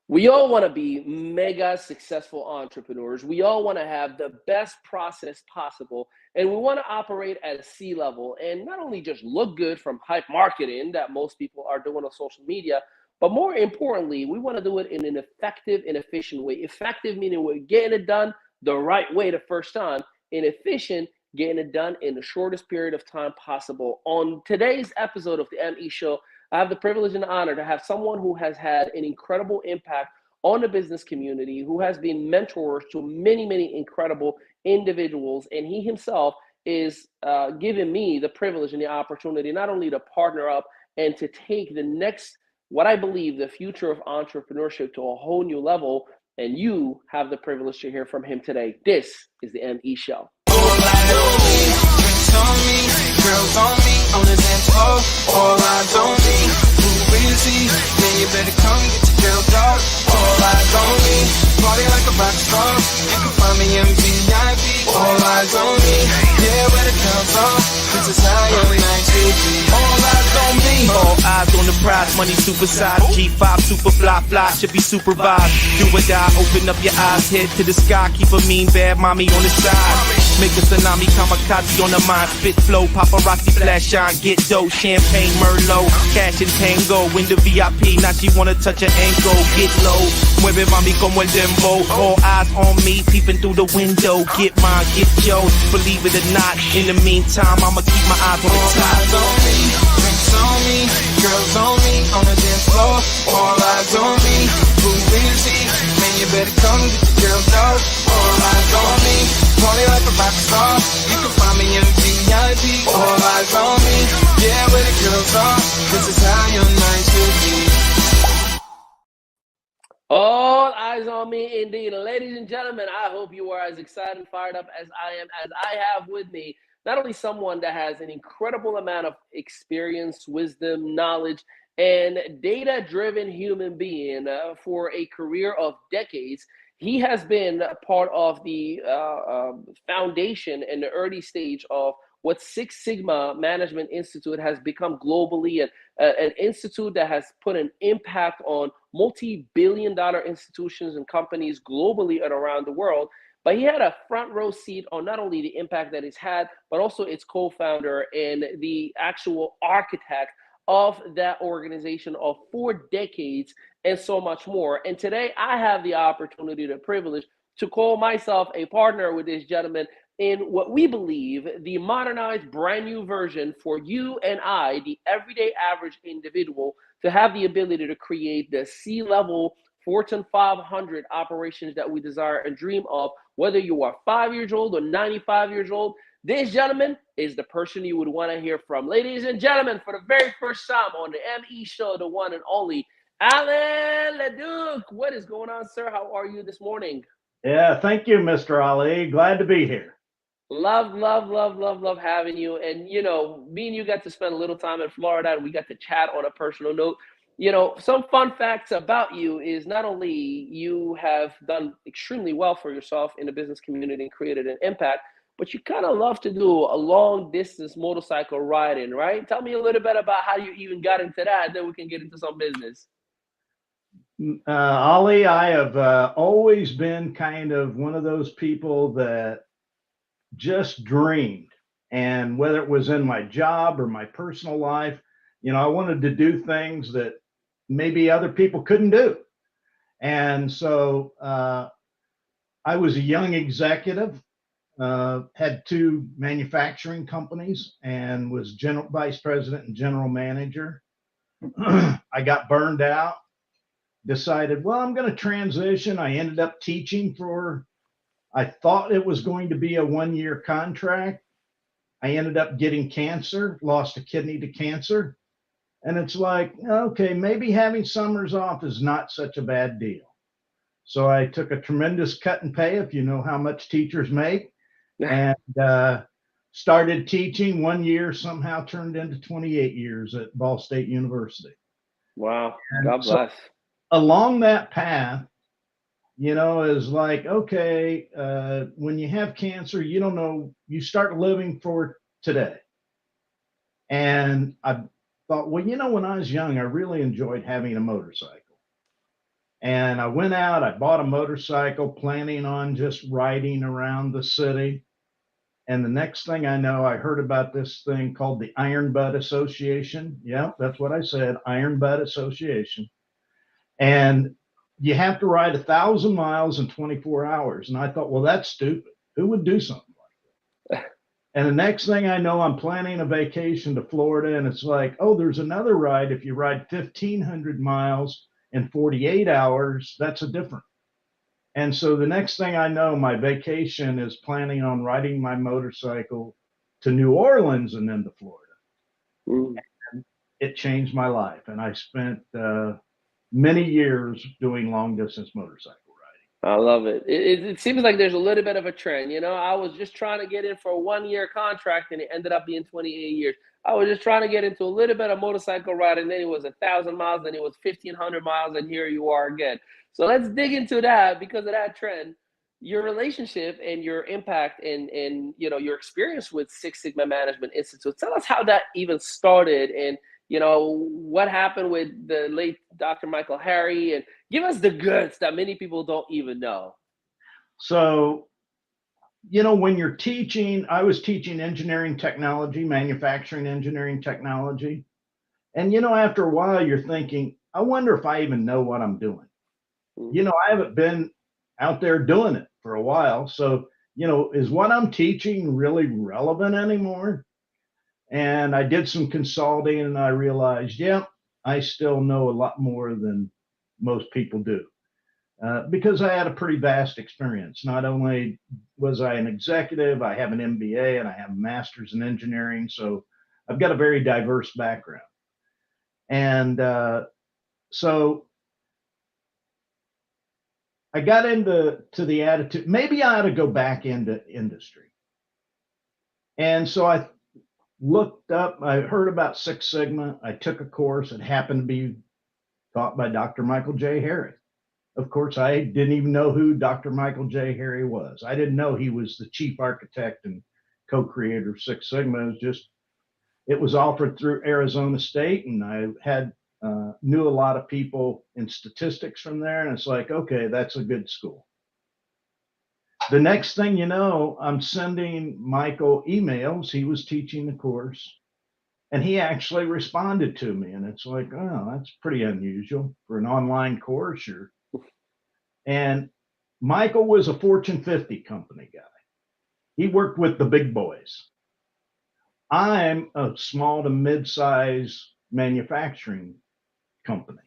We all want to be mega successful entrepreneurs. We all want to have the best process possible. And we want to operate at C level and not only just look good from hype marketing that most people are doing on social media, but more importantly, we want to do it in an effective and efficient way. Effective meaning we're getting it done the right way the first time, and efficient, getting it done in the shortest period of time possible. On today's episode of the ME Show, I have the privilege and the honor to have someone who has had an incredible impact on the business community, who has been mentors to many, many incredible individuals. And he himself is giving me the privilege and the opportunity not only to partner up and to take the next, what I believe, the future of entrepreneurship to a whole new level. And you have the privilege to hear from him today. This is the ME Show. On me, girls on me, on the dance floor, all eyes on me. Who is he? Man, you better come get your girl dog. All eyes on me, party like a rock star. You can find me in VIP. All eyes on me, yeah, where the girls are. This is how your night should be. All eyes on me, all eyes on the prize. Money supersized, G5 super fly, should be supervised. Do or die, open up your eyes, head to the sky. Keep a mean bad mommy on the side. Make a tsunami, kamikaze on the mind. Spit flow, paparazzi, flash shine, get dough. Champagne, Merlot, cash and tango. In the VIP, now she wanna touch her ankle. Get low, mueve mami como el dembow. All eyes on me, peeping through the window. Get mine, get yours, believe it or not. In the meantime, I'ma keep my eyes on the top. All eyes on me, drinks on me, girls on me, on the dance floor. All eyes on me, who is he? Man, you better come get your girl dog. All eyes on me, party like a rock star. You can find me in VIP. All eyes on me, yeah, where the girls are. This is how your night should be. All eyes on me indeed. Ladies and gentlemen, I hope you are as excited and fired up as I am, as I have with me not only someone that has an incredible amount of experience, wisdom, knowledge, and data-driven human being for a career of decades. He has been a part of the foundation and the early stage of what Six Sigma Management Institute has become globally, and an institute that has put an impact on multi-billion-dollar institutions and companies globally and around the world. But he had a front row seat on not only the impact that it's had, but also its co-founder and the actual architect of that organization of 4 decades and so much more. And today I have the opportunity, the privilege to call myself a partner with this gentleman in what we believe the modernized brand new version for you and I, the everyday average individual, to have the ability to create the C-level Fortune 500 operations that we desire and dream of, whether you are 5 years old or 95 years old. This gentleman is the person you would want to hear from. Ladies and gentlemen, for the very first time on the ME Show, the one and only Alan Leduc. What is going on, sir? How are you this morning? Yeah, thank you, Mr. Ali. Glad to be here. Love having you. And, you know, me and you got to spend a little time in Florida, and we got to chat on a personal note. You know, some fun facts about you is not only you have done extremely well for yourself in the business community and created an impact, but you kind of love to do a long distance motorcycle riding, right? Tell me a little bit about how you even got into that, then we can get into some business. Ali, I have always been kind of one of those people that just dreamed. And whether it was in my job or my personal life, you know, I wanted to do things that maybe other people couldn't do. And so I was a young executive, had 2 manufacturing companies, and was general vice president and general manager. I got burned out, decided, well, I'm going to transition. I ended up teaching I thought it was going to be a 1-year contract. I ended up getting cancer, lost a kidney to cancer. And it's like, okay, maybe having summers off is not such a bad deal. So I took a tremendous cut in pay, if you know how much teachers make, and started teaching. 1 year somehow turned into 28 years at Ball State University. Wow, God bless. So along that path, you know, is like, okay, when you have cancer, you don't know, you start living for today. And I thought, well, you know, when I was young, I really enjoyed having a motorcycle. And I went out, I bought a motorcycle, planning on just riding around the city. And the next thing I know, I heard about this thing called the Iron Butt Association. Yeah, that's what I said, Iron Butt Association. And you have to ride 1,000 miles in 24 hours. And I thought, well, that's stupid. Who would do something like that? And the next thing I know, I'm planning a vacation to Florida, and it's like, oh, there's another ride. If you ride 1,500 miles in 48 hours, that's a different. And so the next thing I know, my vacation is planning on riding my motorcycle to New Orleans and then to Florida. Mm. And it changed my life. And I spent many years doing long distance motorcycle riding. I love it. It seems like there's a little bit of a trend. You know, I was just trying to get in for a 1-year contract and it ended up being 28 years. I was just trying to get into a little bit of motorcycle riding. Then it was 1,000 miles, then it was 1,500 miles, and here you are again. So let's dig into that because of that trend. Your relationship and your impact and you know your experience with Six Sigma Management Institute. Tell us how that even started and you know what happened with the late Dr. Michael Harry and give us the goods that many people don't even know. So, you know, when you're teaching, I was teaching engineering technology, manufacturing engineering technology. And, you know, after a while, you're thinking, I wonder if I even know what I'm doing. You know, I haven't been out there doing it for a while. So, you know, is what I'm teaching really relevant anymore? And I did some consulting and I realized, yeah, I still know a lot more than most people do. Because I had a pretty vast experience. Not only was I an executive, I have an MBA and I have a master's in engineering. So I've got a very diverse background. And so I got into the attitude, maybe I ought to go back into industry. And so I looked up, I heard about Six Sigma. I took a course. It happened to be taught by Dr. Michael J. Harry. Of course, I didn't even know who Dr. Michael J. Harry was. I didn't know he was the chief architect and co-creator of Six Sigma. It was offered through Arizona State, and I had knew a lot of people in statistics from there. And it's like, okay, that's a good school. The next thing you know, I'm sending Michael emails. He was teaching the course, and he actually responded to me. And it's like, oh, that's pretty unusual for an online course. And Michael was a Fortune 50 company guy. He worked with the big boys. I'm a small to mid-size manufacturing company.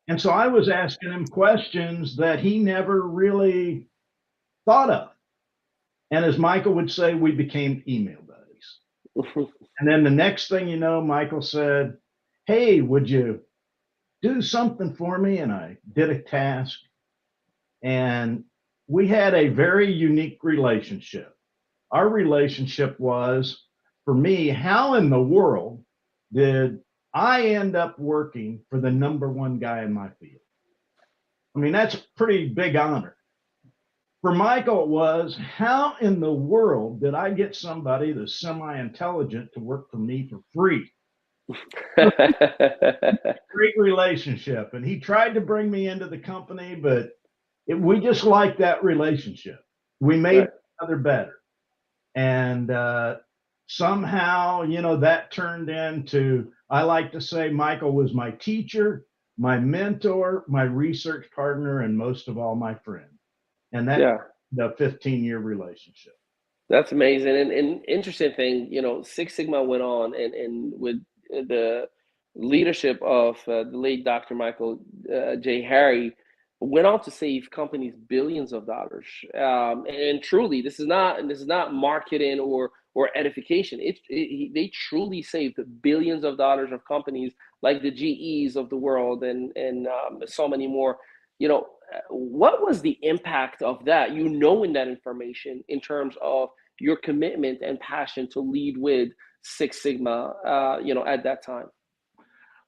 And so I was asking him questions that he never really thought of. And as Michael would say, we became email buddies. And then the next thing you know, Michael said, hey, would you do something for me? And I did a task. And we had a very unique relationship. Our relationship was, for me, how in the world did I end up working for the #1 guy in my field? I mean, that's a pretty big honor. For Michael, it was, how in the world did I get somebody that's semi-intelligent to work for me for free? Great relationship. And he tried to bring me into the company, but we just liked that relationship. We made each other better. And somehow, you know, that turned into, I like to say, Michael was my teacher, my mentor, my research partner, and most of all, my friend. And that the 15-year relationship. That's amazing. And interesting thing, you know, Six Sigma went on and with the leadership of the late Dr. Michael J. Harry, went on to save companies billions of dollars. And truly, this is not marketing or edification. They truly saved billions of dollars of companies like the GEs of the world and so many more. You know, what was the impact of that? You knowing that information in terms of your commitment and passion to lead with Six Sigma, you know, at that time.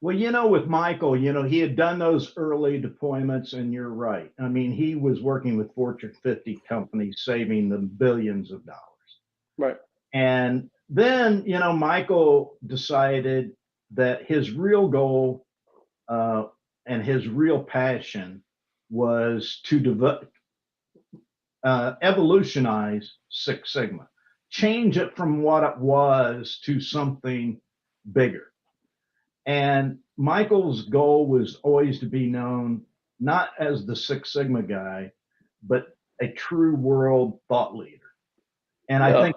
Well, you know, with Michael, you know, he had done those early deployments, and you're right. I mean, he was working with Fortune 50 companies, saving them billions of dollars. Right. And then, you know, Michael decided that his real goal and his real passion was to evolutionize Six Sigma, change it from what it was to something bigger. And Michael's goal was always to be known not as the Six Sigma guy, but a true world thought leader. And I think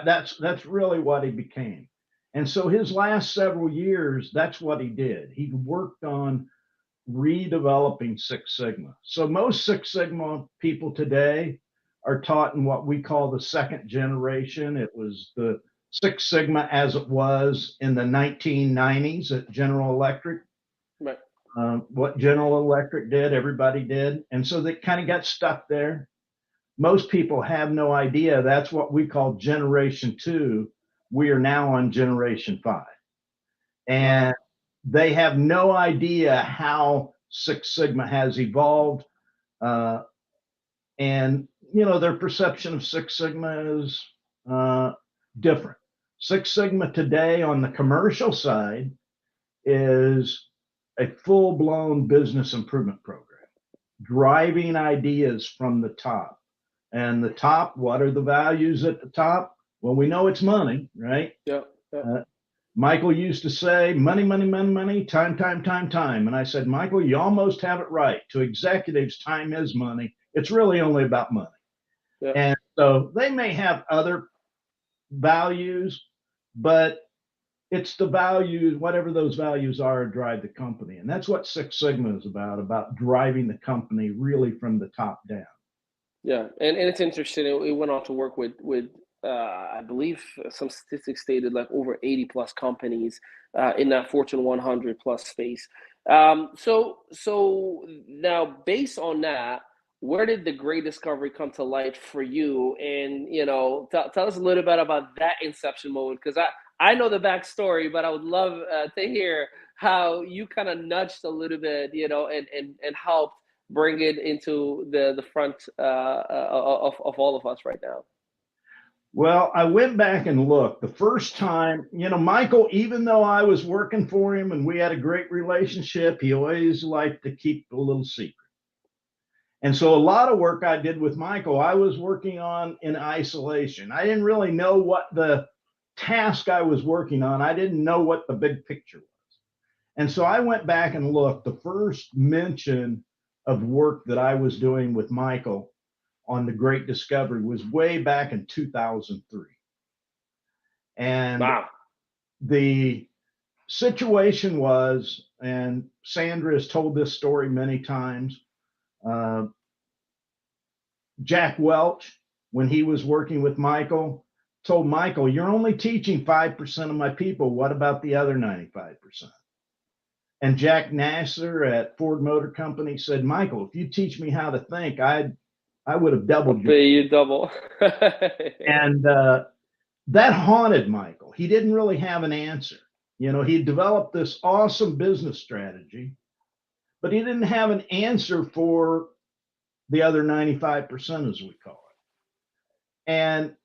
that's really what he became. And so his last several years, that's what he did. He worked on redeveloping Six Sigma. So most Six Sigma people today are taught in what we call the second generation. It was the Six Sigma as it was in the 1990s at General Electric. Right. What General Electric did, everybody did. And so they kind of got stuck there. Most people have no idea that's what we call Generation 2. We are now on Generation 5. And they have no idea how Six Sigma has evolved. And, you know, their perception of Six Sigma is different. Six Sigma today on the commercial side is a full-blown business improvement program, driving ideas from the top. And the top, what are the values at the top? Well, we know it's money, right? Yeah. Michael used to say, money, money, money, money, time, time, time, time. And I said, Michael, you almost have it right. To executives, time is money. It's really only about money. Yeah. And so they may have other values, but it's the values, whatever those values are, drive the company. And that's what Six Sigma is about driving the company really from the top down. Yeah, and it's interesting. It went on to work with I believe some statistics stated like over 80 plus companies in that Fortune 100 plus space. So now based on that, where did the great discovery come to light for you? And, you know, tell us a little bit about that inception moment, because I know the backstory, but I would love to hear how you kind of nudged a little bit, you know, and helped bring it into the front of all of us right now. Well, I went back and looked. The first time, you know, Michael, even though I was working for him and we had a great relationship, he always liked to keep a little secret. And so a lot of work I did with Michael, I was working on in isolation. I didn't really know what the task I was working on. I didn't know what the big picture was. And so I went back and looked. The first mention of work that I was doing with Michael on the Great Discovery was way back in 2003. And wow. The situation was, and Sandra has told this story many times, Jack Welch, when he was working with Michael, told Michael, you're only teaching 5% of my people. What about the other 95%? And Jack Nasser at Ford Motor Company said, Michael, if you teach me how to think, I would have doubled pay you double. And that haunted Michael. He didn't really have an answer. You know, he developed this awesome business strategy, but he didn't have an answer for the other 95%, as we call it. And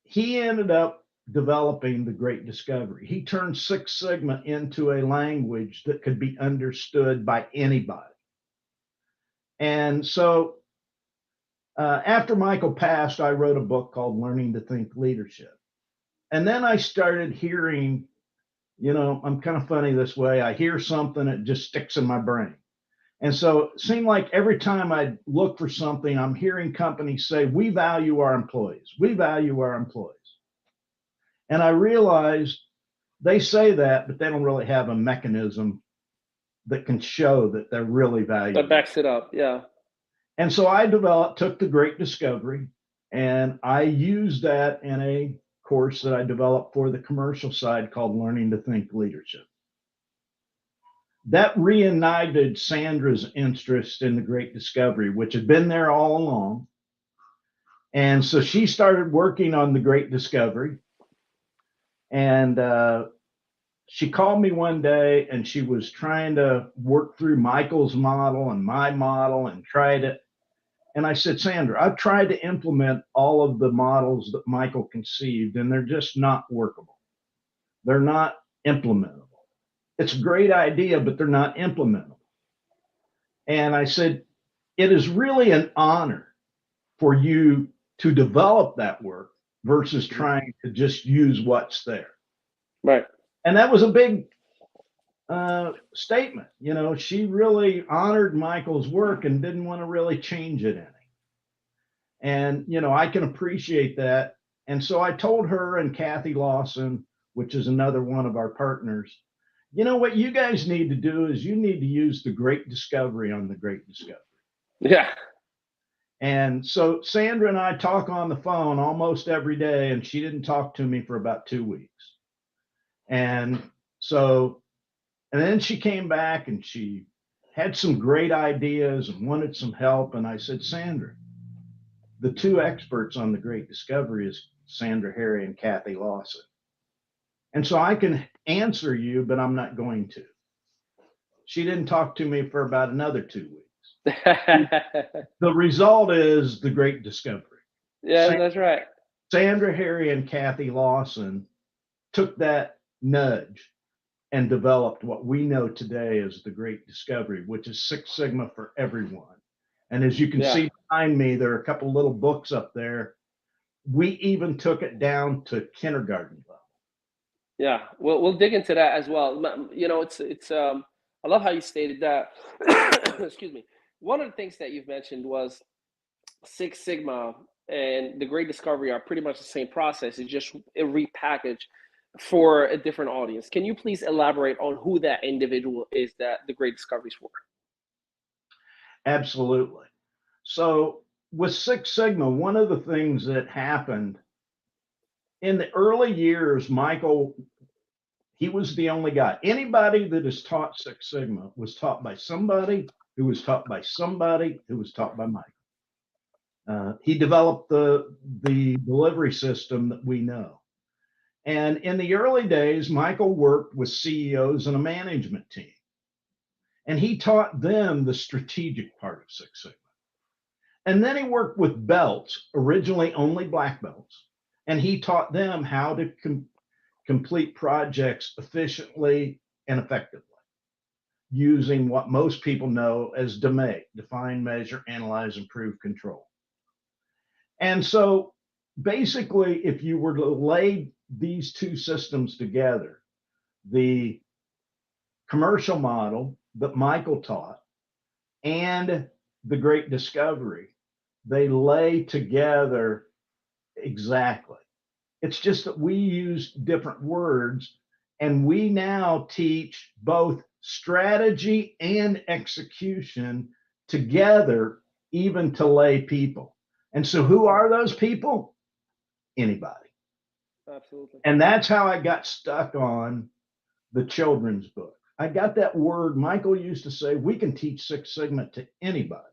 he ended up developing the Great Discovery. He turned Six Sigma into a language that could be understood by anybody. And so after Michael passed, I wrote a book called Learning to Think Leadership. And then I started hearing, you know, I'm kind of funny this way. I hear something, it just sticks in my brain. And so it seemed like every time I look for something, I'm hearing companies say, we value our employees. We value our employees. And I realized they say that, but they don't really have a mechanism that can show that they're really valued. That backs it up, yeah. And so I took the Great Discovery, and I used that in a course that I developed for the commercial side called Learning to Think Leadership. That reignited Sandra's interest in the Great Discovery, which had been there all along. And so she started working on the Great Discovery. And she called me one day and she was trying to work through Michael's model and my model and tried it. And I said, Sandra, I've tried to implement all of the models that Michael conceived, and they're just not workable. They're not implementable. It's a great idea, but they're not implementable. And I said, it is really an honor for you to develop that work versus trying to just use what's there. Right. And that was a big statement. You know, she really honored Michael's work and didn't want to really change it any. And, you know, I can appreciate that. And so I told her and Kathy Lawson, which is another one of our partners, you know, what you guys need to do is you need to use the Great Discovery on the Great Discovery. Yeah. And so Sandra and I talk on the phone almost every day, and she didn't talk to me for about 2 weeks. And so, and then she came back and she had some great ideas and wanted some help. And I said, Sandra, the two experts on the Great Discovery is Sandra Harry and Kathy Lawson. And so I can answer you, but I'm not going to. She didn't talk to me for about another 2 weeks. The result is the Great Discovery. Yeah, that's right. Sandra Harry and Kathy Lawson took that nudge and developed what we know today as the Great Discovery, which is Six Sigma for everyone. And as you can see behind me, there are a couple little books up there. We even took it down to kindergarten level. Yeah, we'll dig into that as well. You know, it's I love how you stated that. Excuse me. One of the things that you've mentioned was Six Sigma and the Great Discovery are pretty much the same process. It's just a repackaged for a different audience. Can you please elaborate on who that individual is that the Great Discovery is for? Absolutely. So with Six Sigma, one of the things that happened in the early years, Michael, he was the only guy. Anybody that is taught Six Sigma was taught by somebody who was taught by somebody who was taught by Michael. He developed the delivery system that we know. And in the early days, Michael worked with CEOs and a management team. And he taught them the strategic part of Six Sigma. And then he worked with belts, originally only black belts, and he taught them how to complete projects efficiently and effectively using what most people know as DMAIC, define, measure, analyze, improve, control. And so basically, if you were to lay these two systems together, the commercial model that Michael taught and the Great Discovery, they lay together exactly. It's just that we use different words, and we now teach both strategy and execution together, even to lay people. And so who are those people? Anybody. Absolutely. And that's how I got stuck on the children's book. I got that word. Michael used to say, we can teach Six Sigma to anybody.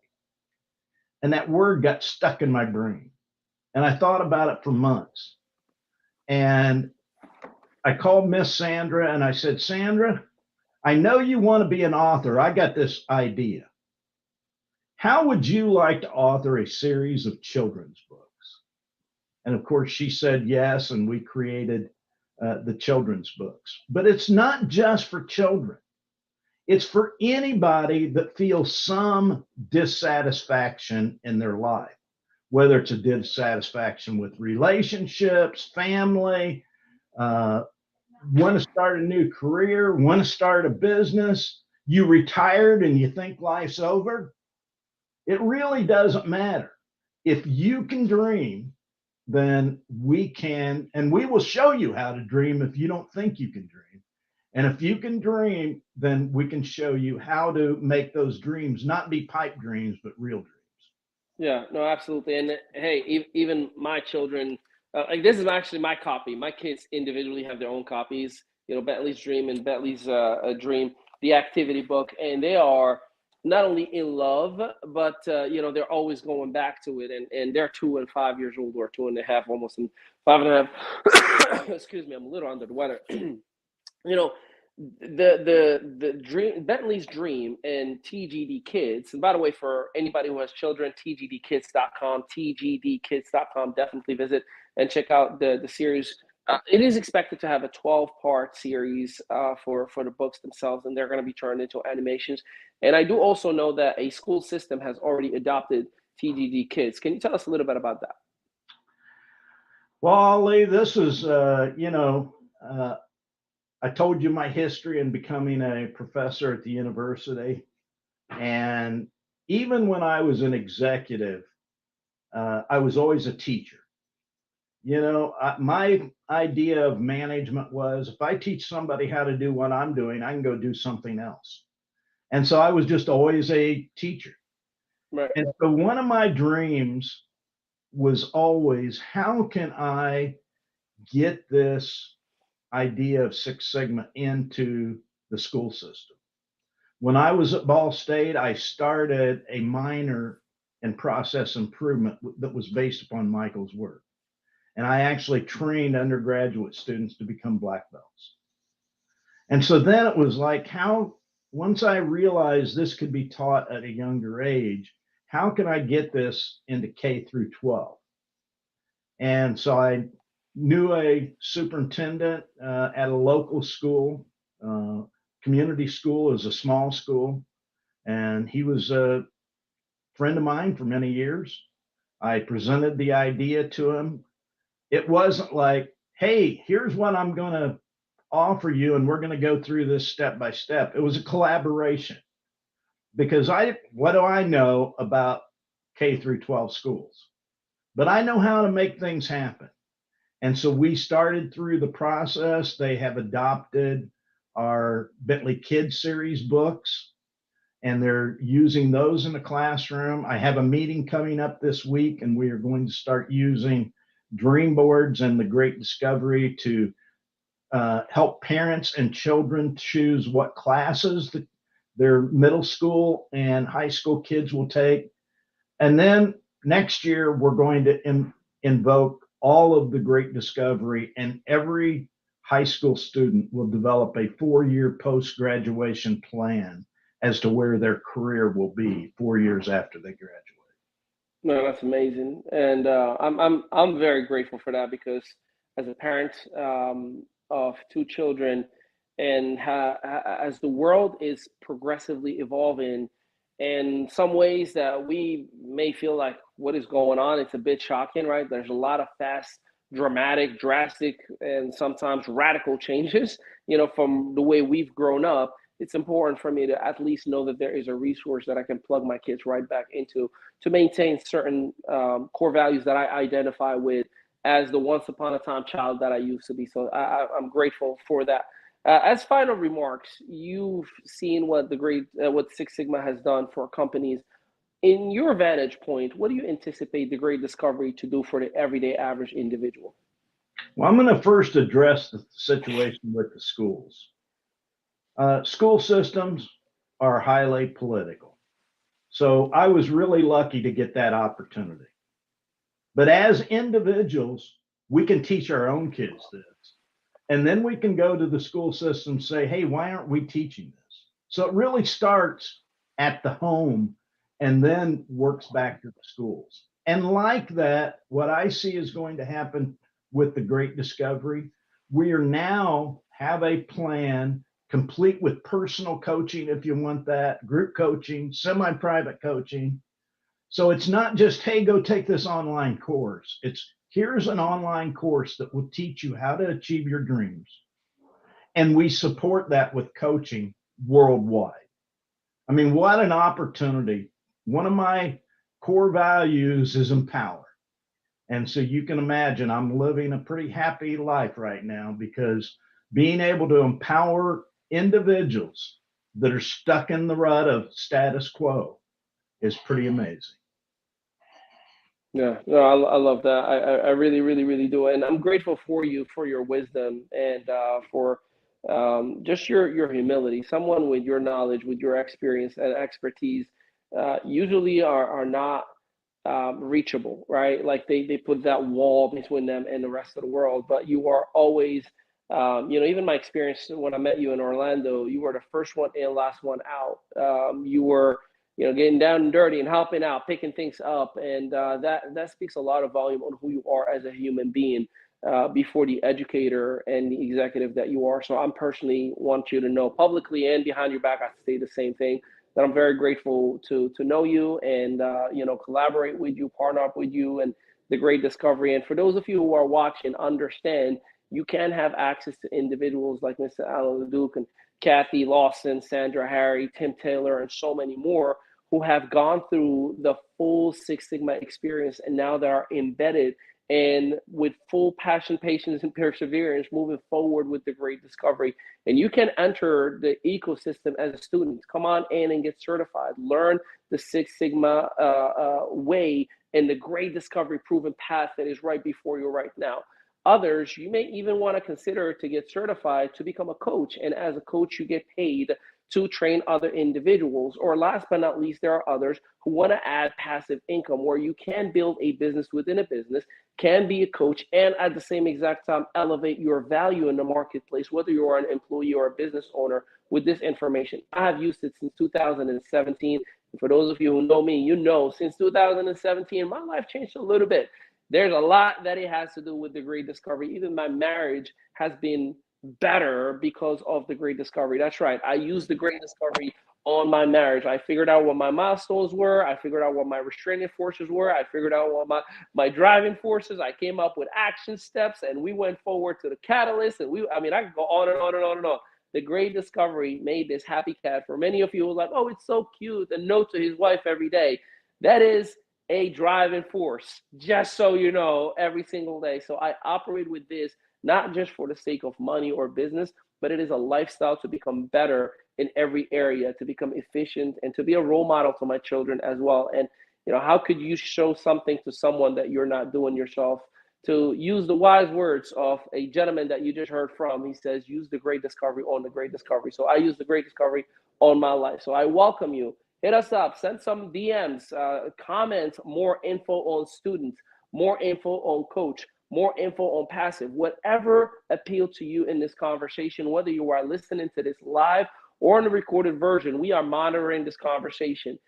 And that word got stuck in my brain. And I thought about it for months. And I called Miss Sandra and I said, Sandra, I know you want to be an author. I got this idea. How would you like to author a series of children's books? And of course, she said yes, and we created the children's books. But it's not just for children. It's for anybody that feels some dissatisfaction in their life, whether it's a dissatisfaction with relationships, family, want to start a new career, want to start a business, you retired and you think life's over. It really doesn't matter. If you can dream, then we can, and we will show you how to dream if you don't think you can dream. And if you can dream, then we can show you how to make those dreams not be pipe dreams, but real dreams. Yeah, no, absolutely. And hey, even my children, like this is actually my copy. My kids individually have their own copies, you know, Bentley's Dream and Bentley's Dream, the activity book. And they are not only in love, but, you know, they're always going back to it. And they're 2 and 5 years old, or 2.5, almost, and 5.5. Excuse me, I'm a little under the weather. You know, the dream, Bentley's Dream and TGD Kids. And by the way, for anybody who has children, tgdkids.com, tgdkids.com, definitely visit and check out the series It is expected to have a 12-part series for the books themselves, and they're going to be turned into animations. And I do also know that a school system has already adopted TDD Kids. Can you tell us a little bit about that? Well, Ali, this is, I told you my history in becoming a professor at the university. And even when I was an executive, I was always a teacher. My idea of management was if I teach somebody how to do what I'm doing, I can go do something else. And so I was just always a teacher. Right. And so one of my dreams was always, how can I get this idea of Six Sigma into the school system? When I was at Ball State, I started a minor in process improvement that was based upon Michael's work. And I actually trained undergraduate students to become black belts. And so then it was like, once I realized this could be taught at a younger age, how can I get this into K through 12? And so I knew a superintendent at a local school. Community school is a small school, and he was a friend of mine for many years. I presented the idea to him. It wasn't like, hey, here's what I'm going to offer you, and we're going to go through this step by step. It was a collaboration, because what do I know about K through 12 schools? But I know how to make things happen. And so we started through the process. They have adopted our Bentley Kids series books, and they're using those in the classroom. I have a meeting coming up this week, and we are going to start using dream boards and the Great Discovery to help parents and children choose what classes their middle school and high school kids will take. And then next year, we're going to invoke all of the Great Discovery, and every high school student will develop a 4-year post-graduation plan as to where their career will be 4 years after they graduate. No, that's amazing, and I'm very grateful for that, because as a parent of 2 children, and as the world is progressively evolving, in some ways that we may feel like what is going on, it's a bit shocking, right? There's a lot of fast, dramatic, drastic, and sometimes radical changes, from the way we've grown up. It's important for me to at least know that there is a resource that I can plug my kids right back into to maintain certain core values that I identify with as the once upon a time child that I used to be. So I'm grateful for that. As final remarks, you've seen what what Six Sigma has done for companies. In your vantage point, what do you anticipate the Great Discovery to do for the everyday average individual? Well, I'm going to first address the situation with the schools. School systems are highly political. So I was really lucky to get that opportunity. But as individuals, we can teach our own kids this. And then we can go to the school system and say, hey, why aren't we teaching this? So it really starts at the home and then works back to the schools. And like that, what I see is going to happen with the Great Discovery, we are now have a plan complete with personal coaching, if you want that, group coaching, semi-private coaching. So it's not just, hey, go take this online course. It's here's an online course that will teach you how to achieve your dreams. And we support that with coaching worldwide. I mean, what an opportunity. One of my core values is empower. And so you can imagine I'm living a pretty happy life right now, because being able to empower individuals that are stuck in the rut of status quo is pretty amazing. Yeah, no, I love that. I really, really, really do. And I'm grateful for you, for your wisdom, and for just your humility. Someone with your knowledge, with your experience and expertise, usually are not reachable, right? Like they put that wall between them and the rest of the world. But you are always, even my experience when I met you in Orlando, you were the first one in, last one out. You were getting down and dirty and helping out, picking things up. And that speaks a lot of volume on who you are as a human being. before the educator and the executive that you are. So I'm personally want you to know publicly and behind your back, I say the same thing, that I'm very grateful to know you and, collaborate with you, partner up with you and the great discovery. And for those of you who are watching, understand you can have access to individuals like Mr. Alan LeDuc and Kathy Lawson, Sandra Harry, Tim Taylor, and so many more who have gone through the full Six Sigma experience and now they are embedded and with full passion, patience, and perseverance, moving forward with the great discovery. And you can enter the ecosystem as a student. Come on in and get certified. Learn the Six Sigma way and the great discovery proven path that is right before you right now. Others, you may even want to consider to get certified to become a coach. And as a coach, you get paid to train other individuals. Or last but not least, there are others who want to add passive income where you can build a business within a business, can be a coach, and at the same exact time, elevate your value in the marketplace, whether you are an employee or a business owner with this information. I have used it since 2017. And for those of you who know me, you know, since 2017, my life changed a little bit. There's a lot that it has to do with the great discovery. Even my marriage has been better because of the great discovery. That's right. I used the great discovery on my marriage. I figured out what my milestones were. I figured out what my restraining forces were. I figured out what my driving forces. I came up with action steps and we went forward to the catalyst. And I could go on and on and on and on. The great discovery made this happy cat. For many of you who are like, oh, it's so cute, a note to his wife every day. That is a driving force, just so you know, every single day. So I operate with this not just for the sake of money or business, but it is a lifestyle to become better in every area, to become efficient and to be a role model to my children as well. And, how could you show something to someone that you're not doing yourself? To use the wise words of a gentleman that you just heard from, he says, use the great discovery on the great discovery. So I use the great discovery on my life. So I welcome you. Hit us up, send some DMs, comments, more info on students, more info on coach, more info on passive, whatever appealed to you in this conversation, whether you are listening to this live or in the recorded version, we are monitoring this conversation.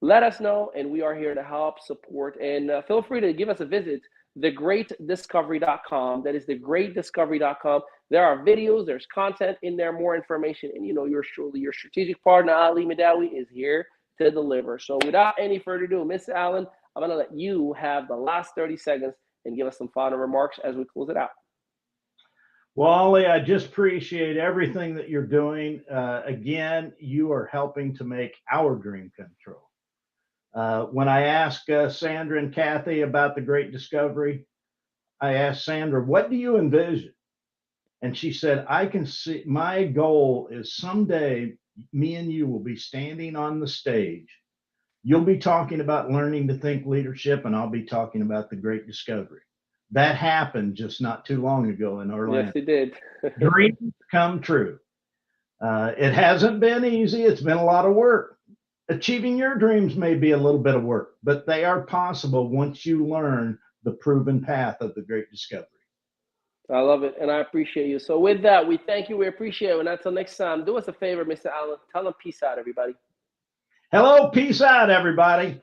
Let us know, and we are here to help, support, and feel free to give us a visit, thegreatdiscovery.com. That is thegreatdiscovery.com. There are videos, there's content in there, more information, and yours truly, your strategic partner, Ali Madawi, is here to deliver. So without any further ado, Mr. Allen, I'm going to let you have the last 30 seconds and give us some final remarks as we close it out. Well, Ali, I just appreciate everything that you're doing. Again, you are helping to make our dream come true. When I asked Sandra and Kathy about the great discovery, I asked Sandra, what do you envision? And she said, I can see, my goal is someday me and you will be standing on the stage. You'll be talking about learning to think leadership, and I'll be talking about the great discovery. That happened just not too long ago in Orlando. Yes, it did. Dreams come true. It hasn't been easy. It's been a lot of work. Achieving your dreams may be a little bit of work, but they are possible once you learn the proven path of the great discovery. I love it, and I appreciate you. So with that, we thank you. We appreciate it. And until next time, do us a favor, Mr. Allen. Tell them peace out, everybody. Hello, peace out, everybody.